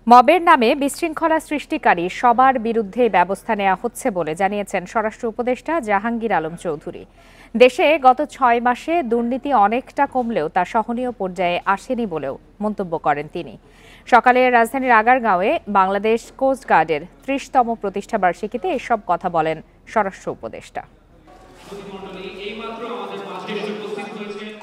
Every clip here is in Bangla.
মবের নামে বিশৃঙ্খলা সৃষ্টিকারী সবার বিরুদ্ধে ব্যবস্থা নেওয়া হচ্ছে বলে জানিয়েছেন স্বরাষ্ট্র উপদেষ্টা জাহাঙ্গীর আলম চৌধুরী। দেশে গত ৬ মাসে দুর্নীতি অনেকটা কমলেও তা সহনীয় পর্যায়ে আসেনি বলেও মন্তব্য করেন তিনি। সকালে রাজধানীর আগারগাঁওয়ে বাংলাদেশ কোস্ট গার্ডের ৩০তম প্রতিষ্ঠাবার্ষিকীতে এসব কথা বলেন স্বরাষ্ট্র উপদেষ্টা।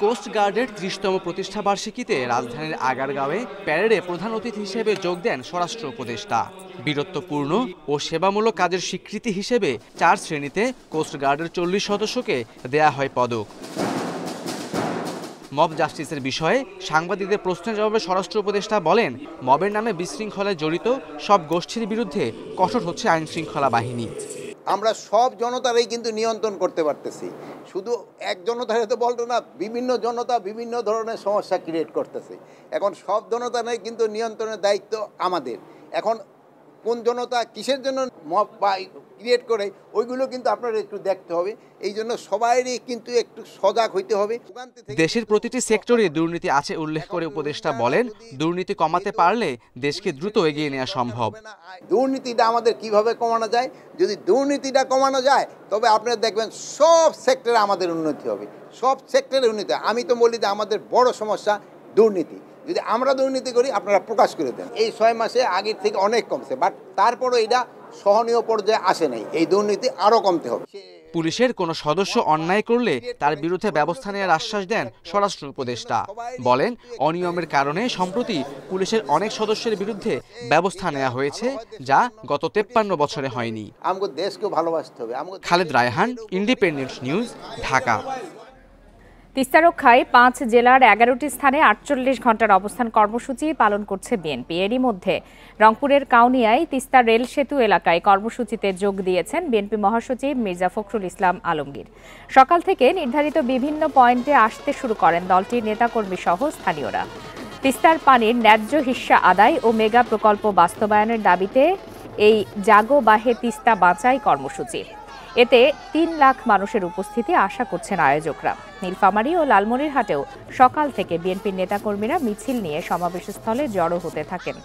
কোস্ট গার্ডের ৩০তম প্রতিষ্ঠাবার্ষিকীতে রাজধানীর আগারগাঁওয়ে প্যারেডে প্রধান অতিথি হিসেবে যোগ দেন স্বরাষ্ট্র উপদেষ্টা। বীরত্বপূর্ণ ও সেবামূলক কাজের স্বীকৃতি হিসেবে ৪ শ্রেণীতে কোস্ট গার্ডের ৪০ সদস্যকে দেয়া হয় পদক। মব জাস্টিসের বিষয়ে সাংবাদিকদের প্রশ্নের জবাবে স্বরাষ্ট্র উপদেষ্টা বলেন, মবের নামে বিশৃঙ্খলায় জড়িত সব গোষ্ঠীর বিরুদ্ধে কঠোর হচ্ছে আইন শৃঙ্খলা বাহিনী। আমরা সব জনতারাই কিন্তু নিয়ন্ত্রণ করতে পারতেছি, শুধু এক জনতারে তো বলতো না, বিভিন্ন জনতা বিভিন্ন ধরনের সমস্যা ক্রিয়েট করতেছে। এখন সব জনতা নেই কিন্তু নিয়ন্ত্রণের দায়িত্ব আমাদের। এখন কোন জনতা কিসের জন্য মব বা ক্রিয়েট করে ওইগুলো কিন্তু আপনারা একটু দেখতে হবে। এই জন্য সবাইরই কিন্তু একটু সজাগ হইতে হবে। দেশের প্রতিটি সেক্টরে দুর্নীতি আছে উল্লেখ করে উপদেষ্টা বলেন, দুর্নীতি কমাতে পারলে দেশকে দ্রুত এগিয়ে নেওয়া সম্ভব। দুর্নীতিটা আমাদের কিভাবে কমানো যায়? যদি দুর্নীতিটা কমানো যায় তবে আপনারা দেখবেন সব সেক্টরে আমাদের উন্নতি হবে, সব সেক্টরে উন্নতি। আমি তো বলি যে আমাদের বড় সমস্যা দুর্নীতি। যদি আমরা দুর্নীতি করি আপনারা প্রকাশ করে দেন। এই ৬ মাসে আগের থেকে অনেক কমছে, বাট তারপরও এটা সহনীয় পর্যায়ে আসে নাই। এই দুর্নীতি আরও কমতে হবে। পুলিশের কোনো সদস্য অন্যায় করলে তার বিরুদ্ধে ব্যবস্থা নেওয়ার আশ্বাস দেন স্বরাষ্ট্র উপদেষ্টা। বলেন, অনিয়মের কারণে সম্প্রতি পুলিশের অনেক সদস্যের বিরুদ্ধে ব্যবস্থা নেওয়া হয়েছে, যা গত ৫৩ বছরে হয়নি। আমাদের দেশকে ভালোবাসতে হবে। Khaled Raihan, Independent News, Dhaka. তিস্তা রক্ষায় ৫ জেলার ১১টি স্থানে ৪৮ ঘণ্টার অবস্থান কর্মসূচি পালন করছে বিএনপি। এরই মধ্যে রংপুরের কাউনিয়ায় তিস্তা রেল সেতু এলাকায় কর্মসূচিতে যোগ দিয়েছেন বিএনপি মহাসচিব মির্জা ফখরুল ইসলাম আলমগীর। সকাল থেকে নির্ধারিত বিভিন্ন পয়েন্টে আসতে শুরু করেন দলটির নেতাকর্মী সহ স্থানীয়রা। তিস্তার পানির ন্যায্য হিস্সা আদায় ও মেগা প্রকল্প বাস্তবায়নের দাবিতে এই জাগো বাহে তিস্তা বাঁচাই কর্মসূচি। এতে ৩ লাখ মানুষের উপস্থিতি আশা করছেন আয়োজকরা। নীলফামারী ও লালমনিরহাটেও সকাল থেকে বিএনপির নেতাকর্মীরা মিছিল নিয়ে সমাবেশস্থলে জড়ো হতে থাকেন।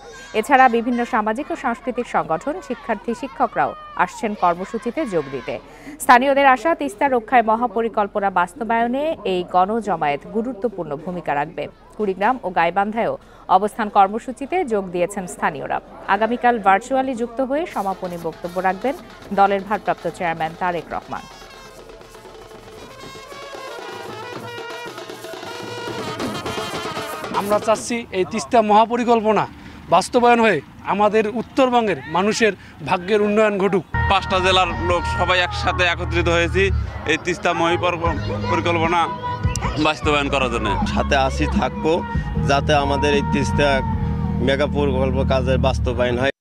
এছাড়া বিভিন্ন সামাজিক ও সাংস্কৃতিক সংগঠন, শিক্ষার্থী, শিক্ষকরাও আসছেন কর্মসূচিতে যোগ দিতে। স্থানীয়দের আশা, তিস্তা রক্ষায় মহাপরিকল্পনা বাস্তবায়নে এই গণজমায়েত গুরুত্বপূর্ণ ভূমিকা রাখবে। কুড়িগ্রাম ও গাইবান্ধায়ও অবস্থান কর্মসূচিতে যোগ দিয়েছেন স্থানীয়রা। আগামীকাল ভার্চুয়ালি যুক্ত হয়ে সমাপনী বক্তব্য রাখবেন দলের ভারপ্রাপ্ত চেয়ারম্যান তারেক রহমান। আমরা চাচ্ছি এই তিস্তা মহাপরিকল্পনা বাস্তবায়ন হয়ে আমাদের উত্তরবঙ্গের মানুষের ভাগ্যের উন্নয়ন ঘটুক। 5টা জেলার লোক সবাই একসাথে একত্রিত হয়েছি এই তিস্তা মহাপরিকল্পনা বাস্তবায়ন করার জন্য। সাথে আসি থাকবো যাতে আমাদের এই তিস্তা মেগা প্রকল্প কাজের বাস্তবায়ন হয়।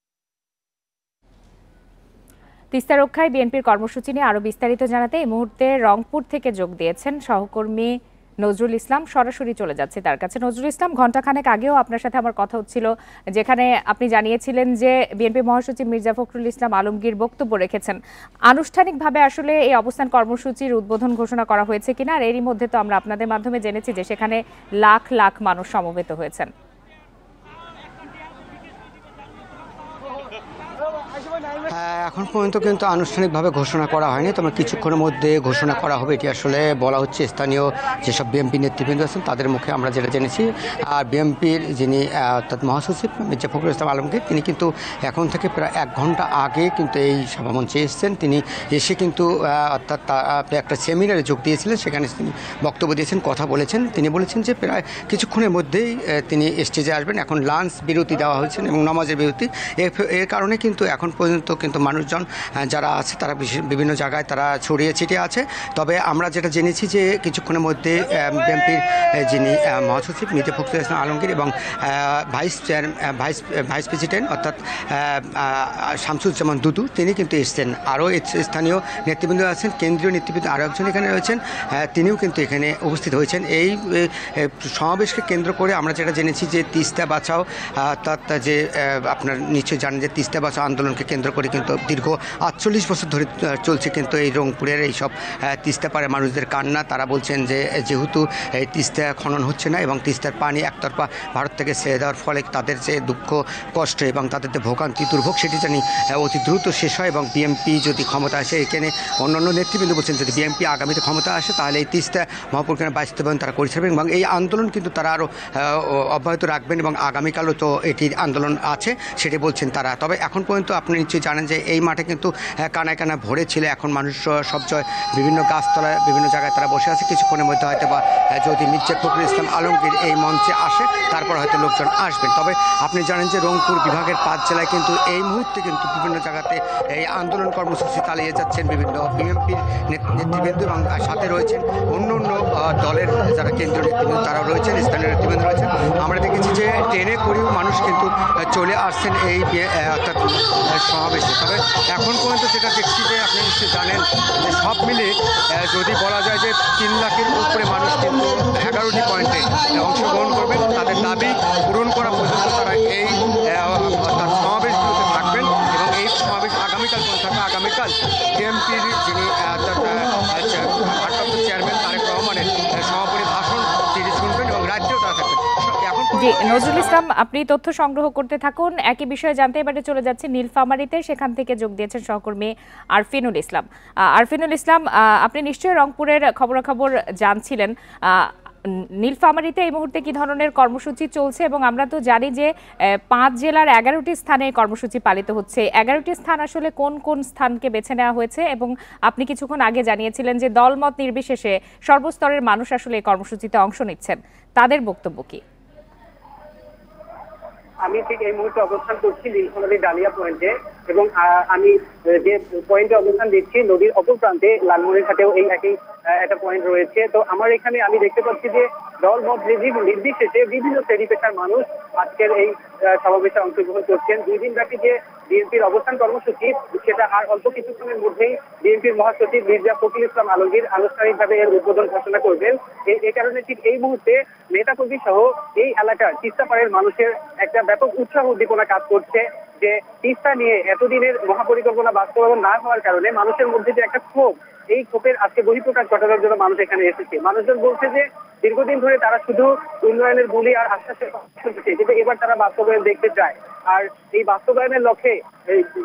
তিস্তা রক্ষায় বিএনপির কর্মসূচি নিয়ে আরো বিস্তারিত জানাতে এই মুহূর্তে রংপুর থেকে যোগ দিয়েছেন সহকর্মী নজরুল ইসলাম। সরাসরি চলে যাচ্ছে তার কাছে। নজরুল ইসলাম, ঘণ্টাখানেক আগেও আপনার সাথে আমার কথা হচ্ছিল, যেখানে আপনি জানিয়েছিলেন যে বিএনপি মহাসচিব মির্জা ফখরুল ইসলাম আলমগীর বক্তব্য রেখেছেন। আনুষ্ঠানিকভাবে আসলে এই অবস্থান কর্মসূচির উদ্বোধন ঘোষণা করা হয়েছে কিনা? আর এরই মধ্যে তো আমরা আপনাদের মাধ্যমে জেনেছি যে সেখানে লাখ লাখ মানুষ সমবেত হয়েছেন। এখন পর্যন্ত কিন্তু আনুষ্ঠানিকভাবে ঘোষণা করা হয়নি, তবে কিছুক্ষণের মধ্যে ঘোষণা করা হবে, এটি আসলে বলা হচ্ছে স্থানীয় যেসব বিএনপি নেতৃবৃন্দ আছেন তাদের মুখে আমরা যেটা জেনেছি। আর বিএনপির যিনি অর্থাৎ মহাসচিব মির্জা ফখরুল ইসলাম আলমগীর, তিনি কিন্তু এখন থেকে প্রায় 1 ঘন্টা আগে কিন্তু এই সভামঞ্চে এসেছেন। তিনি এসে কিন্তু অর্থাৎ একটা সেমিনারে যোগ দিয়েছিলেন, সেখানে তিনি বক্তব্য দিয়েছেন, কথা বলেছেন। তিনি বলেছেন যে প্রায় কিছুক্ষণের মধ্যেই তিনি স্টেজে আসবেন। এখন লাঞ্চ বিরতি দেওয়া হয়েছে এবং নামাজের বিরতি। এর কারণে কিন্তু এখন পর্যন্ত কিন্তু মানুষজন যারা আছে তারা বিভিন্ন জায়গায় তারা ছড়িয়ে ছিটিয়ে আছে। তবে আমরা যেটা জেনেছি যে কিছুক্ষণের মধ্যে বিএনপির যিনি মহাসচিব মির্জা ফখরুল ইসলাম আলমগীর এবং ভাইস প্রেসিডেন্ট অর্থাৎ শামসুজ্জামান দুদু, তিনি কিন্তু এসছেন। আরও স্থানীয় নেতৃবৃন্দ আছেন, কেন্দ্রীয় নেতৃবৃন্দ আরও একজন এখানে রয়েছেন, তিনিও কিন্তু এখানে উপস্থিত হয়েছেন। এই সমাবেশকে কেন্দ্র করে আমরা যেটা জেনেছি যে তিস্তা বাঁচাও, অর্থাৎ যে আপনার নিশ্চয়ই জানেন যে তিস্তা বাঁচাও আন্দোলনকে কেন্দ্র করে কিন্তু দীর্ঘ 48 বছর ধরে চলছে কিন্তু এই রংপুরের এইসব তিস্তা পাড়ের মানুষদের কান্না। তারা বলছেন যে যেহেতু এই তিস্তা খনন হচ্ছে না এবং তিস্তার পানি একতরফা ভারত থেকে ছেড়ে দেওয়ার ফলে তাদের যে দুঃখ কষ্ট এবং তাদের যে ভোগান্তি দুর্ভোগ সেটি জানি অতি দ্রুত শেষ হয় এবং বিএনপি যদি ক্ষমতা আসে, এখানে অন্যান্য নেতৃবৃন্দ বলছেন যদি বিএনপি আগামীতে ক্ষমতা আসে তাহলে এই তিস্তা মহাপরিকল্পনা বাস্তবায়ন তারা করে ছাড়বেন এবং এই আন্দোলন কিন্তু তারা আরও অব্যাহত রাখবেন এবং আগামীকালও তো এটির আন্দোলন আছে সেটি বলছেন তারা। তবে এখন পর্যন্ত আপনি নিশ্চয়ই জানেন যে এই মাঠে কিন্তু কানায় কানায় ভরে ছিল, এখন মানুষ সব বিভিন্ন গাছতলায় বিভিন্ন জায়গায় তারা বসে আছে। কিছুক্ষণের মধ্যে হয়তো বা যদি মির্জা ফখরুল ইসলাম আলমগীর এই মঞ্চে আসে তারপর হয়তো লোকজন আসবেন। তবে আপনি জানেন যে রংপুর বিভাগের 5 জেলায় কিন্তু এই মুহূর্তে কিন্তু বিভিন্ন জায়গাতে এই আন্দোলন কর্মসূচি চালিয়ে যাচ্ছেন বিভিন্ন বিএনপির নেতৃবৃন্দ এবং সাথে রয়েছেন অন্য অন্য দলের যারা কেন্দ্রীয় নেতৃবৃন্দ তারাও রয়েছেন, স্থানীয় নেতৃবৃন্দ রয়েছেন। আমরা দেখেছি যে ট্রেনে করেও মানুষ কিন্তু চলে আসছেন এই অর্থাৎ সমাবেশে। তবে এখন পর্যন্ত যেটা দেখছি যে আপনি নিশ্চয়ই জানেন যে সব মিলে যদি বলা যায় যে 3 লাখের উপরে মানুষ কিন্তু 11টি পয়েন্টে অংশগ্রহণ করবেন। তাদের দাবি পূরণ করা পর্যন্ত তারা এই অর্থাৎ সমাবেশগুলোতে থাকবেন এবং এই সমাবেশ আগামীকাল পর্যন্ত থাকবে। আগামীকাল বিএনপির যিনি ভারপ্রাপ্ত চেয়ারম্যান তারেক রহমানের সমাপনী ভাষণ তিনি শুনবেন এবং রাজ্যেও তারা থাকবেন। জি নজরুল ইসলাম, আপনি তথ্য সংগ্রহ করতে থাকুন। একই বিষয়ে জানতে এবারে চলে যাচ্ছে নীলফামারীতে, সেখান থেকে যোগ দিয়েছেন সহকর্মী আরফিনুল ইসলাম। আরফিনুল ইসলাম, আপনি নিশ্চয়ই রংপুরের খবরাখবর জানছিলেন। নীলফামারীতে এই মুহূর্তে কি ধরনের কর্মসূচি চলছে? এবং আমরা তো জানি যে 5 জেলার 11টি স্থানে কর্মসূচি পালিত হচ্ছে। 11টি স্থান আসলে কোন কোন স্থানকে বেছে নেওয়া হয়েছে? এবং আপনি কিছুক্ষণ আগে জানিয়েছিলেন যে দলমত নির্বিশেষে সর্বস্তরের মানুষ আসলে এই কর্মসূচিতে অংশ নিচ্ছেন, তাদের বক্তব্য কি? আমি ঠিক এই মুহূর্তে অবস্থান করছি নীলফামারী ডালিয়া পয়েন্টে এবং আমি যে পয়েন্টে অবস্থান দিচ্ছি নদীর অপর প্রান্তে লালমনিরহাটেও এই একই একটা পয়েন্ট রয়েছে। তো আমার এখানে আমি দেখতে পাচ্ছি যে দল মত নির্বিশেষে বিভিন্ন শ্রেণী পেশার মানুষ আজকের এই সমাবেশে অংশগ্রহণ করছেন। 2 দিন ব্যাপী যে বিএনপির অবস্থান কর্মসূচি সেটা আর অল্প কিছুক্ষণের মধ্যেই বিএনপির মহাসচিব মির্জা ফখরুল ইসলাম আলমগীর আনুষ্ঠানিকভাবে এর উদ্বোধন ঘোষণা করবেন। এই কারণে ঠিক এই মুহূর্তে নেতাকর্মী সহ এই এলাকার তিস্তাপাড়ের মানুষের একটা ব্যাপক উৎসাহ উদ্দীপনা কাজ করছে যে তিস্তা নিয়ে এতদিনের মহাপরিকল্পনা বাস্তবায়ন না হওয়ার কারণে মানুষের মধ্যে যে একটা ক্ষোভ, এই ক্ষোভের আজকে বহিঃপ্রকাশ ঘটানোর জন্য মানুষ এখানে এসেছে। মানুষজন বলছে যে দীর্ঘদিন ধরে তারা শুধু উন্নয়নের বুলি আর আশ্বাসের কথা শুনছে, কিন্তু এবার তারা বাস্তবায়ন দেখতে চায়। আর এই বাস্তবায়নের লক্ষ্যে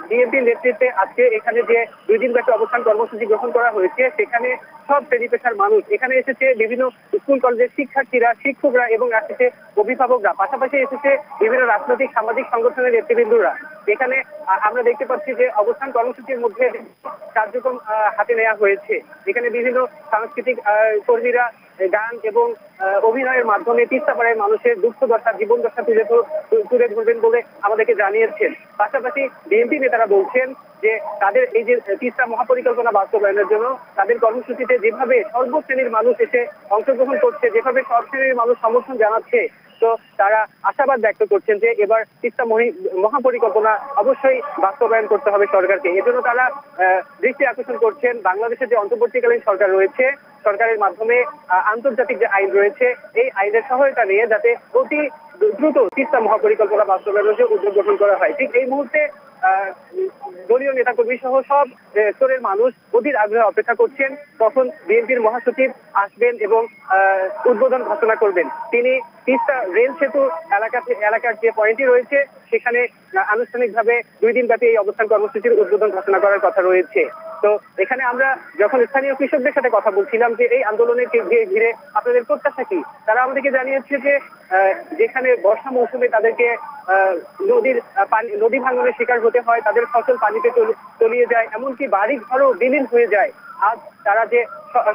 বিএনপির নেতৃত্বে আজকে এখানে যে 2 দিন ব্যাপী অবস্থান কর্মসূচি গ্রহণ করা হয়েছে সেখানে সব শ্রেণী পেশার মানুষ এখানে এসেছে। বিভিন্ন স্কুল কলেজের শিক্ষার্থীরা, শিক্ষকরা এবং আসছে অভিভাবকরা, পাশাপাশি এসেছে বিভিন্ন রাজনৈতিক সামাজিক সংগঠনের নেতৃবৃন্দরা। এখানে আমরা দেখতে পাচ্ছি যে অবস্থান কর্মসূচির মধ্যে কার্যক্রম হাতে নেওয়া হয়েছে। এখানে বিভিন্ন সাংস্কৃতিক কর্মীরা গান এবং অভিনয়ের মাধ্যমে তিস্তাপাড়ের মানুষের দুঃখ দশা, জীবন দশা তুলে ধরবেন বলে আমাদেরকে জানিয়েছেন। পাশাপাশি বিএনপি নেতারা বলছেন যে তাদের এই যে তিস্তা মহাপরিকল্পনা বাস্তবায়নের জন্য তাদের কর্মসূচিতে যেভাবে সর্বশ্রেণীর মানুষ এসে অংশগ্রহণ করছে, যেভাবে সব শ্রেণীর মানুষ সমর্থন জানাচ্ছে, তো তারা আশাবাদ ব্যক্ত করছেন যে এবার তিস্তা মহাপরিকল্পনা অবশ্যই বাস্তবায়ন করতে হবে সরকারকে। এজন্য তারা দৃষ্টি আকর্ষণ করছেন বাংলাদেশের যে অন্তর্বর্তীকালীন সরকার রয়েছে, সরকারের মাধ্যমে আন্তর্জাতিক যে আইন রয়েছে এই আইনের সহায়তা নিয়ে যাতে অতি দ্রুত তিস্তা মহাপরিকল্পনা বাস্তবায়নের উদ্যোগ গ্রহণ করা হয়। ঠিক এই মুহূর্তে দলীয় নেতাকর্মী সহ সব স্তরের মানুষ অধীর আগ্রহে অপেক্ষা করছেন কখন বিএনপির মহাসচিব আসবেন এবং উদ্বোধন ঘোষণা করবেন। তিনি তিস্তা রেল সেতু এলাকার যে পয়েন্টটি রয়েছে সেখানে আনুষ্ঠানিকভাবে 2 দিন ব্যাপী এই অবস্থান কর্মসূচির উদ্বোধন ঘোষণা করার কথা রয়েছে। তো এখানে আমরা যখন স্থানীয় কৃষকদের সাথে কথা বলছিলাম যে এই আন্দোলনের ঘিরে আপনাদের প্রত্যাশা কি, তারা আমাদেরকে জানিয়েছে যে যেখানে বর্ষা মৌসুমে তাদেরকে নদী ভাঙনের শিকার হতে হয়, তাদের ফসল পানিতে তলিয়ে যায়, এমনকি বাড়ি ঘরও বিলীন হয়ে যায়। আজ তারা যে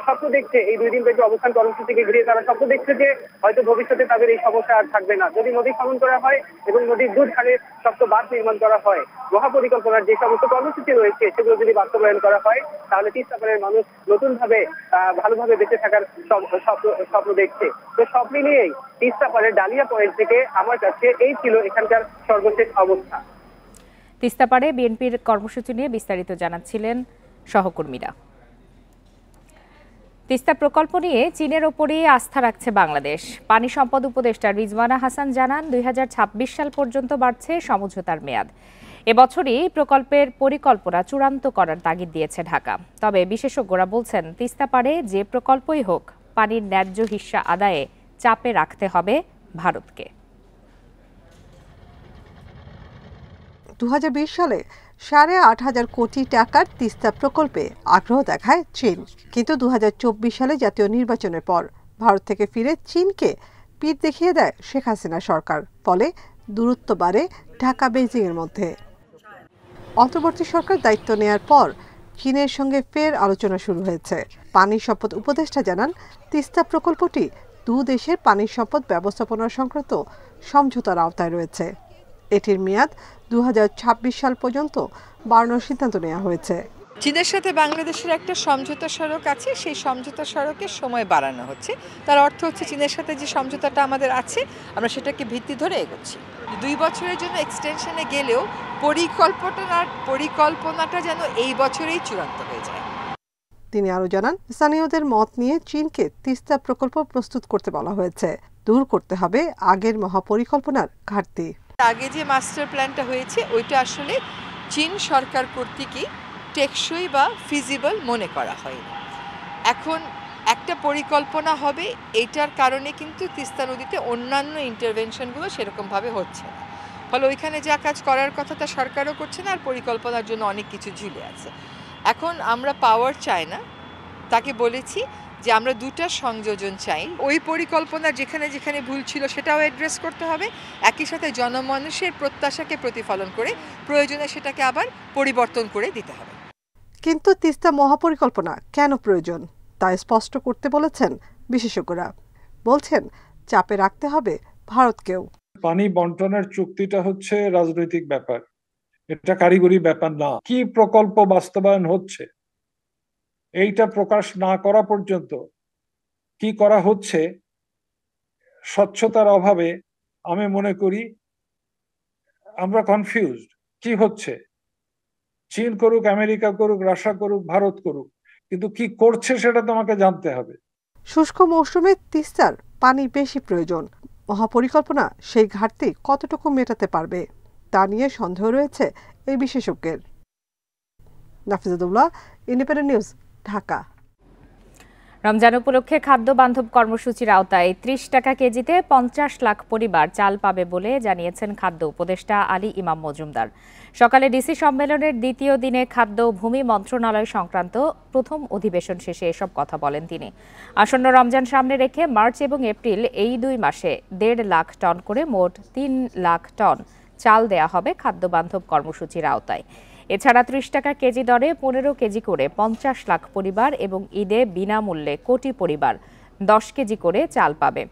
স্বপ্ন দেখছে এই 2 দিন ব্যাপী অবস্থান কর্মসূচিকে ঘিরে, তারা স্বপ্ন দেখছে যে হয়তো ভবিষ্যতে তাদের এই সমস্যা আর থাকবে না যদি নদী খনন করা হয় এবং নদীর দুধারে শক্ত বাঁধ নির্মাণ করা হয়। মহাপরিকল্পনার যে সমস্ত কর্মসূচি রয়েছে সেগুলো যদি বাস্তবায়ন করা হয় তাহলে তিস্তাপাড়ের মানুষ নতুনভাবে ভালোভাবে বেঁচে থাকার স্বপ্ন দেখছে। তো সব মিলিয়েই তিস্তাপাড়ের ডালিয়া পয়েন্ট থেকে আমার কাছে এই ছিল এখানকার সর্বশেষ অবস্থা। তিস্তাপাড়ে বিএনপির কর্মসূচি নিয়ে বিস্তারিত জানাচ্ছিলেন সহকর্মীরা। তিস্তা প্রকল্প নিয়ে চীনের ওপরই আস্থা রাখছে বাংলাদেশ। পানি সম্পদ উপদেষ্টা রিজওয়ানা হাসান জানান 2026 সাল পর্যন্ত বাড়ছে সমঝোতার মেয়াদ। এবছরই প্রকল্পের পরিকল্পনা চূড়ান্ত করার তাগিদ দিয়েছে ঢাকা। তবে বিশেষজ্ঞরা বলছেন, তিস্তা পারে যে প্রকল্পই হোক, পানির ন্যায্য হিস্সা আদায়ে চাপে রাখতে হবে ভারতকে। 2020 সালে 8,500 কোটি টাকার তিস্তা প্রকল্পে আগ্রহ দেখায় চীন, কিন্তু 2024 সালে জাতীয় নির্বাচনের পর ভারত থেকে ফিরে চীনকে পিঠ দেখিয়ে দেয় শেখ হাসিনা সরকার। ফলে দূরত্ব বাড়ে ঢাকা বেইজিং এর মধ্যে। অন্তর্বর্তী সরকার দায়িত্ব নেয়ার পর চীনের সঙ্গে ফের আলোচনা শুরু হয়েছে। পানি সম্পদ উপদেষ্টা জানান, তিস্তা প্রকল্পটি দুই দেশের পানি সম্পদ ব্যবস্থাপনা সংক্রান্ত সমঝোতার আওতায় রয়েছে। এটির মেয়াদ 2026 সাল পর্যন্ত বাড়ানোর সিদ্ধান্ত নেওয়া হয়েছে। চীনের সাথে বাংলাদেশের একটা সমঝোতা সড়ক আছে, সেই সমঝোতা সড়কের সময় বাড়ানো হচ্ছে। তার অর্থ হচ্ছে চীনের সাথে যে সমঝোতাটা আমাদের আছে, আমরা সেটাকে ভিত্তি ধরে এগোচ্ছি। 2 বছরের জন্য এক্সটেনশনে গেলেও পরিকল্পনাটা যেন এই বছরেই চূড়ান্ত হয়ে যায়। তিনি আরও জানান, স্থানীয়দের মত নিয়ে চীনকে তিস্তা প্রকল্প প্রস্তুত করতে বলা হয়েছে। দূর করতে হবে আগের মহাপরিকল্পনার ঘাটতি। আগে যে মাস্টার প্ল্যানটা হয়েছে, ওইটা আসলে চীন সরকার কর্তৃকই টেকসই বা ফিজিবল মনে করা হয়নি। এখন একটা পরিকল্পনা হবে, এটার কারণে কিন্তু তিস্তা নদীতে অন্যান্য ইন্টারভেনশনগুলো সেরকমভাবে হচ্ছে না। ফলে ওইখানে যা কাজ করার কথা তা সরকারও করছে না, আর পরিকল্পনার জন্য অনেক কিছু ঝুলে আছে। এখন আমরা পাওয়ার চাই না, তাকে বলেছি যে আমরা 2টা সংযোজন চাই। ওই পরিকল্পনা যেখানে যেখানে ভুল ছিল সেটাও অ্যাড্রেস করতে হবে, একই সাথে জনমানুষের প্রত্যাশাকে প্রতিফলন করে প্রয়োজনে সেটাকে আবার পরিবর্তন করে দিতে হবে। কিন্তু তিস্তা মহাপরিকল্পনা কেন প্রয়োজন তা স্পষ্ট করতে বলেছেন বিশেষজ্ঞরা। বলছেন, চাপে রাখতে হবে ভারতকেও। পানি বন্টনের চুক্তিটা হচ্ছে রাজনৈতিক ব্যাপার, এটা কারিগরি ব্যাপার না। কি প্রকল্প বাস্তবায়ন হচ্ছে এইটা প্রকাশ না করা পর্যন্ত কি করা হচ্ছে স্বচ্ছতার অভাবে আমি মনে করি আমরা কনফিউজড। কি হচ্ছে, চীন করুক, আমেরিকা করুক, রাশিয়া করুক, ভারত করুক, কিন্তু কি করছে সেটা তোমাকে জানতে হবে। শুষ্ক মৌসুমে তিস্তার পানি বেশি প্রয়োজন। মহাপরিকল্পনা সেই ঘাটতি কতটুকু মেটাতে পারবে তা নিয়ে সন্দেহ রয়েছে এই বিশেষজ্ঞের। নাফিজাতুল্লাহ, ইন্ডিপেন্ডেন্ট নিউজ, ঢাকা। রমজান উপলক্ষে খাদ্য বান্ধব কর্মসূচির আওতায় 30 টাকা কেজিতে 50 লাখ পরিবার চাল পাবে বলে জানিয়েছেন খাদ্য উপদেষ্টা আলী ইমাম মজুমদার। সকালে ডিসি সম্মেলনের দ্বিতীয় দিনে খাদ্য ভূমি মন্ত্রণালয় সংক্রান্ত প্রথম অধিবেশন শেষে এসব কথা বলেন তিনি। আসন্ন রমজান সামনে রেখে মার্চ এবং এপ্রিল এই 2 মাসে 1.5 লাখ টন করে মোট 3 লাখ টন চাল দেয়া হবে খাদ্য বান্ধব কর্মসূচির আওতায়। এছাড়া 30 টাকা কেজি দরে 15 কেজি করে 50 লাখ পরিবার এবং ঈদে বিনামূল্যে কোটি পরিবার 10 কেজি করে চাল পাবে।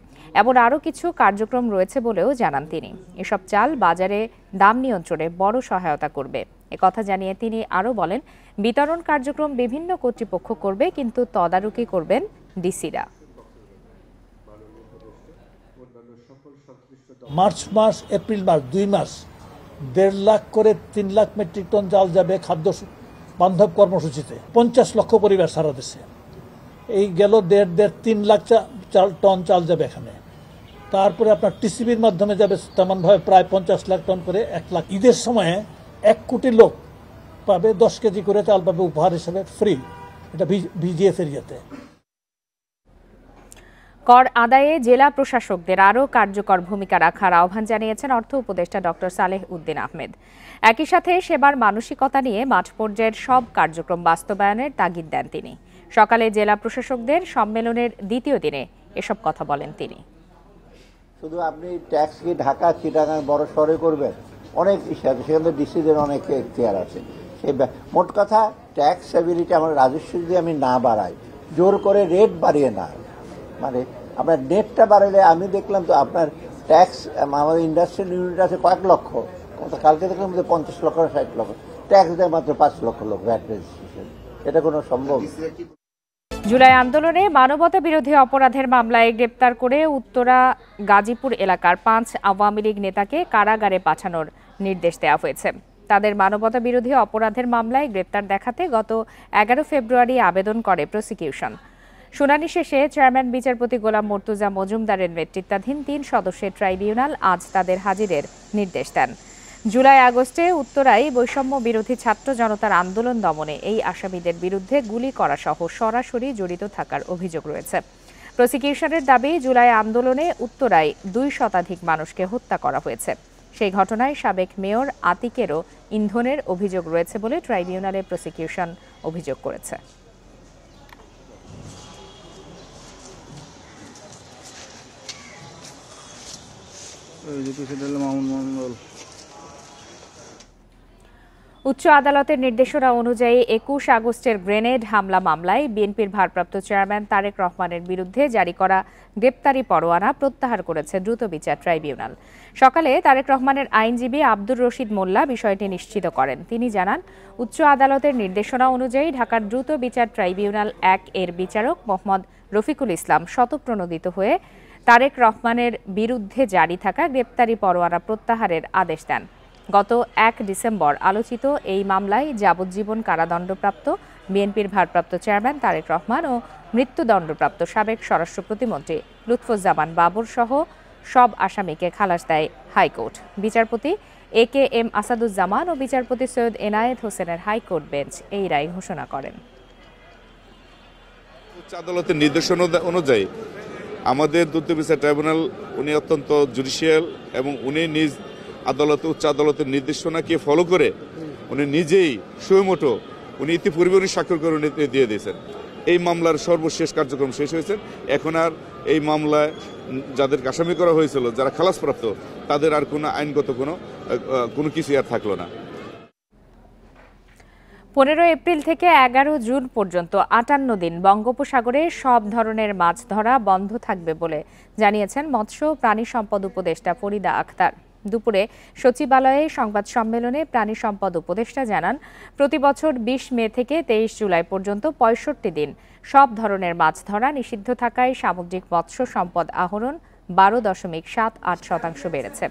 এমন আরও কিছু কার্যক্রম রয়েছে বলেও জানান তিনি। এসব চাল বাজারে দাম নিয়ন্ত্রণে বড় সহায়তা করবে। একথা জানিয়ে তিনি আরও বলেন, বিতরণ কার্যক্রম বিভিন্ন কর্তৃপক্ষ করবে, কিন্তু তদারকি করবেন ডিসিরা। মার্চ মাস, এপ্রিল মাস, 2 মাস 1.5 লাখ করে 3 লাখ মেট্রিক টন চাল যাবে খাদ্য বান্ধব কর্মসূচিতে। 50 লক্ষ পরিবার সারা দেশে। এই গেল 1.5-3 লাখ টন চাল যাবে এখানে। তারপরে আপনার টিসিবির মাধ্যমে যাবে তেমনভাবে প্রায় 50 লাখ টন করে 1 লাখ। ঈদের সময়ে 1 কোটি লোক পাবে 10 কেজি করে চাল পাবে উপহার হিসেবে ফ্রি। এটা ভিজিএস এরিয়াতে। কর আদায়ে জেলা প্রশাসকদের আরও কার্যকর ভূমিকা রাখার আহ্বান জানিয়েছেন অর্থ উপদেষ্টা ডক্টর সালেহ উদ্দিন আহমেদ। একই সাথে সেবার মানসিকতা নিয়ে মাঠ পর্যায়ের সব কার্যক্রম বাস্তবায়নের তাগিদ দেন তিনি। সকালে জেলা প্রশাসকদের সম্মেলনের দ্বিতীয় দিনে এসব কথা বলেন তিনি। শুধু আপনি ট্যাক্স কি ঢাকা চিটাগাং বড় শহরে করবেন, অনেক বিষয় আছে, সেখানে ডিসিদের অনেক এখতিয়ার আছে। সেই মোট কথা ট্যাক্স স্টেবিলিটি, আমার রাজস্ব যদি আমি না বাড়াই, জোর করে রেট বাড়িয়ে না, মানে আপনার নেটটা বাড়ালে, আমি দেখলাম তো আপনার ট্যাক্স, আমাদের ইন্ডাস্ট্রিয়াল ইউনিট আছে কয়েক লক্ষ, কালকে দেখলাম যে 50 লক্ষ 60 লক্ষ, ট্যাক্স দেয় মাত্র 5 লক্ষ লোক ভ্যাট রেজিস্ট্রেশন। এটা কোনো সম্ভব? জুলাই আন্দোলনে মানবতা বিরোধী অপরাধের মামলায় গ্রেপ্তার করে উত্তরা গাজীপুর এলাকার 5 আওয়ামী লীগ নেতাকে কারাগারে পাঠানোর নির্দেশ দেওয়া হয়েছে। তাদের মানবতা বিরোধী অপরাধের মামলায় গ্রেপ্তার দেখাতে গত 11 ফেব্রুয়ারি আবেদন করে প্রসিকিউশন। শুনানি শেষে চেয়ারম্যান বিচারপতি গোলাম মর্তুজা মজুমদারের নেতৃত্বাধীন 3 সদস্যের ট্রাইব্যুনাল আজ তাদের হাজিরের নির্দেশ দেন। জুলাই আগস্টে উত্তরায় বৈষম্য বিরোধী ছাত্র জনতার আন্দোলন দমনে এই আসামিদের বিরুদ্ধে গুলি করা সহ সরাসরি জড়িত থাকার অভিযোগ রয়েছে। প্রসিকিউশনের দাবি, জুলাই আন্দোলনে উত্তরায় 2 শতাধিক মানুষকে হত্যা করা হয়েছে। সেই ঘটনায় সাবেক মেয়র আতিকেরও ইন্ধনের অভিযোগ রয়েছে বলে ট্রাইব্যুনালে প্রসিকিউশন অভিযোগ করেছে। উচ্চ আদালতের নির্দেশনা অনুযায়ী 21 আগস্টের গ্রেনেড হামলা মামলায় বিএনপির ভারপ্রাপ্ত চেয়ারম্যান তারেক রহমানের বিরুদ্ধে জারি করা গ্রেপ্তারি পরোয়ানা প্রত্যাহার করেছে দ্রুত বিচার ট্রাইব্যুনাল। সকালে তারেক রহমানের আইনজীবী আব্দুর রশিদ মোল্লা বিষয়টি নিশ্চিত করেন। তিনি জানান, উচ্চ আদালতের নির্দেশনা অনুযায়ী ঢাকার দ্রুত বিচার ট্রাইব্যুনাল 1 এর বিচারক মোহাম্মদ রফিকুল ইসলাম স্বতঃপ্রণোদিত হয়ে তারেক রহমানের বিরুদ্ধে জারি থাকা গ্রেপ্তারি পরোয়ানা প্রত্যাহারের আদেশ দেন। গত 1 ডিসেম্বর আলোচিত এই মামলায় যাবজ্জীবন কারাদণ্ডপ্রাপ্ত বিএনপির ভারপ্রাপ্ত চেয়ারম্যান তারেক রহমান ও মৃত্যুদণ্ডপ্রাপ্ত সাবেক স্বরাষ্ট্র প্রতিমন্ত্রী লুৎফুজ্জামান বাবর সহ সব আসামিকে খালাস দেয় হাইকোর্ট। বিচারপতি AKM আসাদুজ্জামান ও বিচারপতি সৈয়দ এনায়েত হোসেনের হাইকোর্ট বেঞ্চ এই রায় ঘোষণা করেন। উচ্চ আদালতের নির্দেশনা অনুযায়ী আমাদের দ্রুত বিচার ট্রাইব্যুনাল উনি অত্যন্ত জুডিশিয়াল এবং উনি নিজ আদালতে উচ্চ আদালতের নির্দেশনাকে ফলো করে উনি নিজেই সুমোটো উনি ইতিপূর্বে উনি স্বাক্ষর করে দিয়ে দিয়েছেন। এই মামলার সর্বশেষ কার্যক্রম শেষ হয়েছে। এখন আর এই মামলায় যাদের আসামি করা হয়েছিল, যারা খালাসপ্রাপ্ত, তাদের আর কোনো আইনগত কোনো কিছু আর থাকলো না। 15 এপ্রিল থেকে 11 জুন পর্যন্ত 58 দিন বঙ্গোপসাগরে সব ধরনের মাছ ধরা বন্ধ থাকবে বলে জানিয়েছেন মৎস্য প্রাণী সম্পদ উপদেষ্টা ফরিদা আক্তার। দুপুরে সচিবালয়ে সংবাদ সম্মেলনে প্রাণী সম্পদ উপদেষ্টা জানান, প্রতি বছর 20 মে থেকে 23 জুলাই পর্যন্ত 65 দিন সব ধরনের মাছ ধরা নিষিদ্ধ থাকায় সামুদ্রিক মৎস্য সম্পদ আহরণ 12.78% বেড়েছে।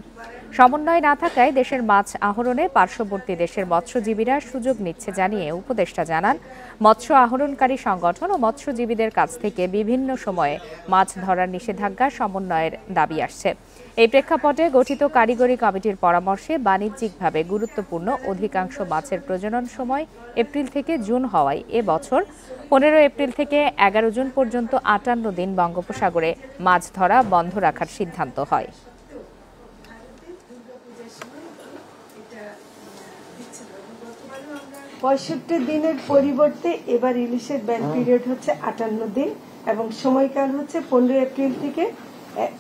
সমন্বয় না থাকায় দেশের মাছ আহরণে পার্শ্ববর্তী দেশের মৎস্যজীবীরা সুযোগ নিচ্ছে জানিয়ে উপদেষ্টা জানান, মৎস্য আহরণকারী সংগঠন ও মৎস্যজীবীদের কাছ থেকে বিভিন্ন সময়ে মাছ ধরার নিষেধাজ্ঞা সমন্বয়ের দাবি আসছে। এই প্রেক্ষাপটে গঠিত কারিগরি কমিটির পরামর্শে বাণিজ্যিকভাবে গুরুত্বপূর্ণ অধিকাংশ মাছের প্রজনন সময় এপ্রিল থেকে জুন হওয়ায় এবছর 15 এপ্রিল থেকে 11 জুন পর্যন্ত 58 দিন বঙ্গোপসাগরে মাছ ধরা বন্ধ রাখার সিদ্ধান্ত হয়। 65 দিনের পরিবর্তে এবার ইলিশের ব্যান পিরিয়ড হচ্ছে 58 দিন এবং সময়কাল হচ্ছে 15 এপ্রিল থেকে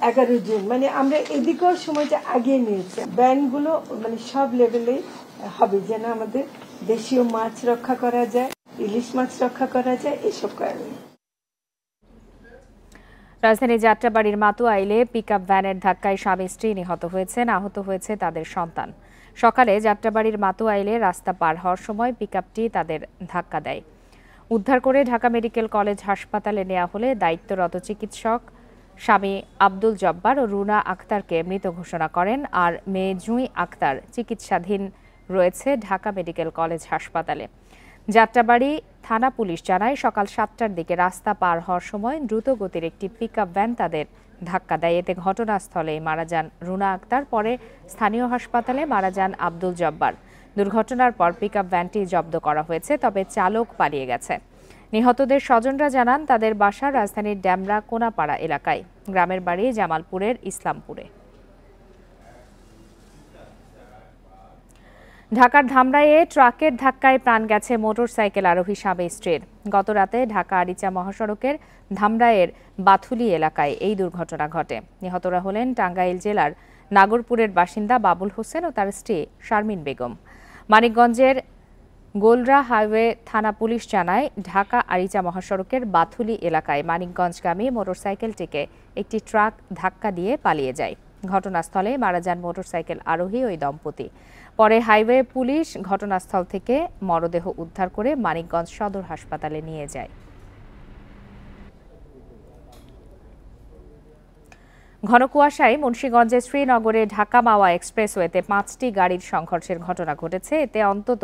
11 জুন। মানে আমরা এদিকেও সময়টা আগিয়ে নিয়েছি। ব্যানগুলো মানে সব লেভেলে হবে, যেন আমাদের দেশীয় মাছ রক্ষা করা যায়, ইলিশ মাছ রক্ষা করা যায়, এসব কারণে। রাজধানীর যাত্রাবাড়ির মাতুয়াইলে পিকআপ ভ্যানের ধাক্কায় স্বামী স্ত্রী নিহত হয়েছেন, আহত হয়েছে তাদের সন্তান। সকালে যাত্রাবাড়ির মাতুয়াইলে রাস্তা পার হওয়ার সময় পিকআপটি তাদের ধাক্কা দেয়। উদ্ধার করে ঢাকা মেডিকেল কলেজ হাসপাতালে নেওয়া হলে দায়িত্বরত চিকিৎসক স্বামী আব্দুল জব্বার ও রুনা আক্তারকে মৃত ঘোষণা করেন, আর মেয়ে জুঁই আক্তার চিকিৎসাধীন রয়েছে ঢাকা মেডিকেল কলেজ হাসপাতালে। যাত্রাবাড়ি থানা পুলিশ জানায়, সকাল 7টার দিকে রাস্তা পার হওয়ার সময় দ্রুত গতির একটি পিকআপ ভ্যান তাদের ধাক্কা দেয়। এতে ঘটনাস্থলেই মারা যান রুনা আক্তার, পরে স্থানীয় হাসপাতালে মারা যান আব্দুল জব্বার। দুর্ঘটনার পর পিকআপ ভ্যানটি জব্দ করা হয়েছে, তবে চালক পালিয়ে গেছে। নিহতদের স্বজনরা জানান, তাদের বাসা রাজধানীর ড্যামরা কোনাপাড়া এলাকায়, গ্রামের বাড়ি জামালপুরের ইসলামপুরে। ঢাকার ধামরাইয়ে ট্রাকের ধাক্কায় প্রাণ গেছে মোটরসাইকেল আরোহী স্বামী স্ত্রীর। গতরাতে ঢাকা আরিচা মহাসড়কের ধামরাইয়ের বাথুলি এলাকায় এই দুর্ঘটনা ঘটে। নিহতরা হলেন টাঙ্গাইল জেলার নাগরপুরের বাসিন্দা বাবুল হোসেন ও তার স্ত্রী শারমিন বেগম। মানিকগঞ্জের গোলরা হাইওয়ে থানা পুলিশ জানায়, ঢাকা আরিচা মহাসড়কের বাথুলি এলাকায় মানিকগঞ্জগামী মোটরসাইকেলটিকে একটি ট্রাক ধাক্কা দিয়ে পালিয়ে যায়। ঘটনাস্থলে মারা যান মোটরসাইকেল আরোহী ওই দম্পতি। পরে হাইওয়ে পুলিশ ঘটনাস্থল থেকে মরদেহ উদ্ধার করে মানিকগঞ্জ সদর হাসপাতালে নিয়ে যায়। ঘন কুয়াশায় মুন্সিগঞ্জের শ্রীনগরে ঢাকা মাওয়া এক্সপ্রেসওয়েতে 5টি গাড়ির সংঘর্ষের ঘটনা ঘটেছে। এতে অন্তত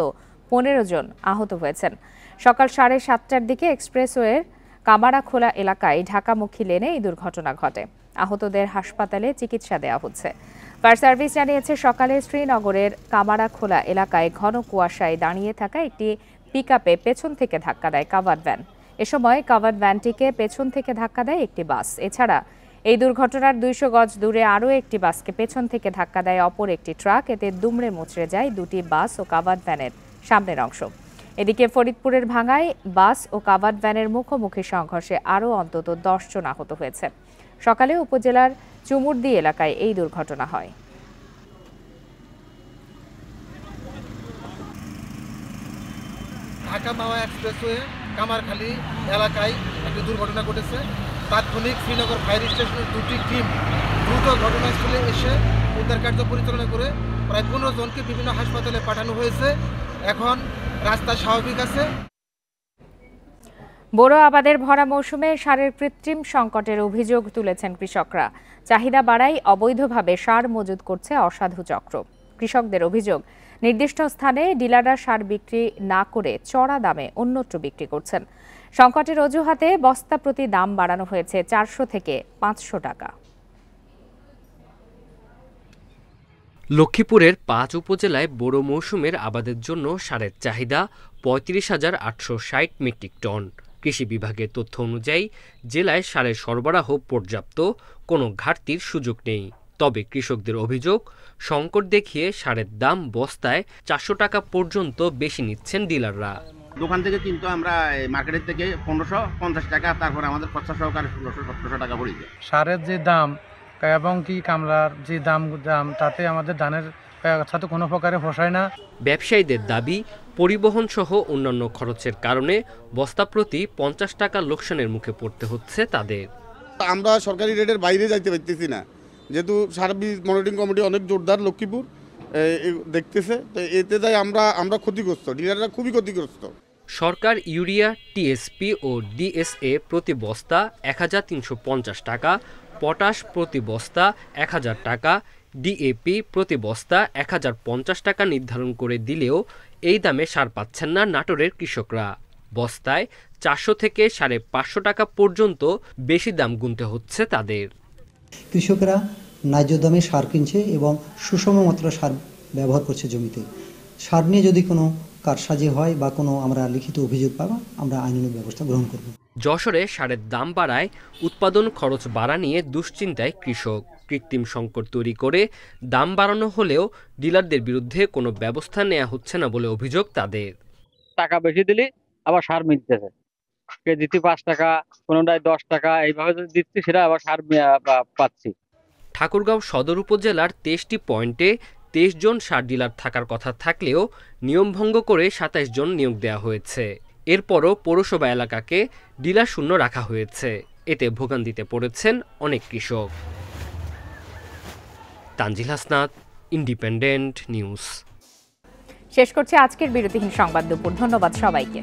15 জন আহত হয়েছেন। সকাল 7:30টার দিকে এক্সপ্রেসওয়ের কামারাখোলা এলাকায় ঢাকামুখী লেনে এই দুর্ঘটনা ঘটে। আহতদের হাসপাতালে চিকিৎসা দেওয়া হচ্ছে। ফায়ার সার্ভিস জানিয়েছে সকালে শ্রীনগরের কামারাখোলা এলাকায় ঘন কুয়াশায় দাঁড়িয়ে থাকা একটি পিকআপে পেছন থেকে ধাক্কা দেয় কাভার্ড ভ্যান। এ সময় কাভার্ড ভ্যানটিকে পেছন থেকে ধাক্কা দেয় একটি বাস। এছাড়া এই দুর্ঘটনার 200 গজ দূরে আরও একটি বাসকে পেছন থেকে ধাক্কা দেয় অপর একটি ট্রাক। এতে দুমড়ে মুচড়ে যায় দুটি বাস ও কাভার্ড ভ্যানের সামনের অংশ। এদিকে ফরিদপুরের ভাঙ্গায় বাস ও কাভার্ড ভ্যানের মুখোমুখি সংঘর্ষে আরও অন্তত 10 জন আহত হয়েছে। সকালে উপজেলার চুমুরদি এলাকায় এই দুর্ঘটনা হয়। ঢাকা মাওয়া এক্সপ্রেসওয়ে কামারখালী এলাকায় একটি দুর্ঘটনা ঘটেছে। তাৎক্ষণিক শ্রীনগর ফায়ার স্টেশনের দুটি টিম দ্রুত ঘটনাস্থলে এসে উদ্ধার কার্য পরিচালনা করে প্রায় 15 জনকে বিভিন্ন হাসপাতালে পাঠানো হয়েছে। এখন রাস্তা স্বাভাবিক আছে। বোরো আবাদের ভরা মৌসুমে সারের কৃত্রিম সংকটের অভিযোগ তুলেছেন কৃষকরা। চাহিদা বাড়ায় অবৈধভাবে সার মজুত করছে অসাধু চক্র। কৃষকদের অভিযোগ, নির্দিষ্ট স্থানে ডিলাররা সার বিক্রি না করে চড়া দামে অন্যত্র বিক্রি করছেন। সংকটের অজুহাতে বস্তা প্রতি দাম বাড়ানো হয়েছে 400 থেকে 500 টাকা। লক্ষ্মীপুরের 5 উপজেলায় বোরো মৌসুমের আবাদের জন্য সারের চাহিদা 35,860 মেট্রিক টন। কৃষি বিভাগের তথ্য অনুযায়ী জেলায় সারের সরবরাহ পর্যাপ্ত, কোনো ঘাটতির সুযোগ নেই। তবে কৃষকদের অভিযোগ, সংকট দেখিয়ে সারের দাম বস্তায় 400 টাকা পর্যন্ত বেশি নিচ্ছেন ডিলাররা। দোকান থেকে কিন্তু আমরা মার্কেটের থেকে 1550 টাকা, তারপর আমাদের খরচা সহকারে 1600-1700 টাকা পড়ে যায়। সারের যে দাম এবং কি কামলার যে দাম তাতে আমাদের ধানের সাথে কোনো প্রকারে পোষায় না। ব্যবসায়ীদের দাবি, পরিবহন সহ অন্যান্য খরচের কারণে বস্তা প্রতি 50 টাকা লোকসানের মুখে পড়তে হচ্ছে তাদের। আমরা সরকারি রেটের বাইরে যাইতে পারতেছি না, যেহেতু সার্ভিস মনিটরিং কমিটি অনেক জোরদার লক্ষ্মীপুর দেখতেছে, তো এতে যাই আমরা ক্ষতিগ্রস্ত, ডিলাররা খুবই ক্ষতিগ্রস্ত। সরকার ইউরিয়া, টিএসপি ও ডিএসএ প্রতি বস্তা 1350 টাকা, পটাশ প্রতি বস্তা 1000 টাকা, ডিএপি প্রতি বস্তা 1050 টাকা নির্ধারণ করে দিলেও এই দামে সার পাচ্ছেন না নাটোরের কৃষকরা। বস্তায় 400 থেকে 550 টাকা পর্যন্ত বেশি দাম গুনতে হচ্ছে তাদের। কৃষকরা ন্যায্য দামে সার কিনছে এবং সুষম মাত্রা সার ব্যবহার করছে জমিতে। সার নিয়ে যদি কোনো কারসাজি হয় বা কোনো আমরা লিখিত অভিযোগ পাবো, আমরা আইনানুগ ব্যবস্থা গ্রহণ করব। যশোরে সারের দাম বাড়ায় উৎপাদন খরচ বাড়া নিয়ে দুশ্চিন্তায় কৃষক। কৃত্রিম সংকট তৈরি করে দাম বাড়ানো হলেও ডিলারদের বিরুদ্ধে কোনো ব্যবস্থা নেওয়া হচ্ছে না বলে অভিযোগ তাদের। টাকা বেশি দিলে আবার সার মিলতেছে, কেজিতে 5 টাকা, কোনোটায় 10 টাকা, এইভাবে যদি দিচ্ছি সেটা আবার সার পাচ্ছি। ঠাকুরগাঁও সদর উপজেলার 23টি পয়েন্টে 23 জন সার ডিলার থাকার কথা থাকলেও নিয়ম ভঙ্গ করে 27 জন নিয়োগ দেওয়া হয়েছে। এরপরও পৌরসভা এলাকাকে ডিলার শূন্য রাখা হয়েছে। এতে ভোগান্তিতে পড়েছেন অনেক কৃষক। Tanzil Hasnat, independent news. শেষ করছি আজকের বিরতিহীন সংবাদ দুপুর। ধন্যবাদ সবাইকে।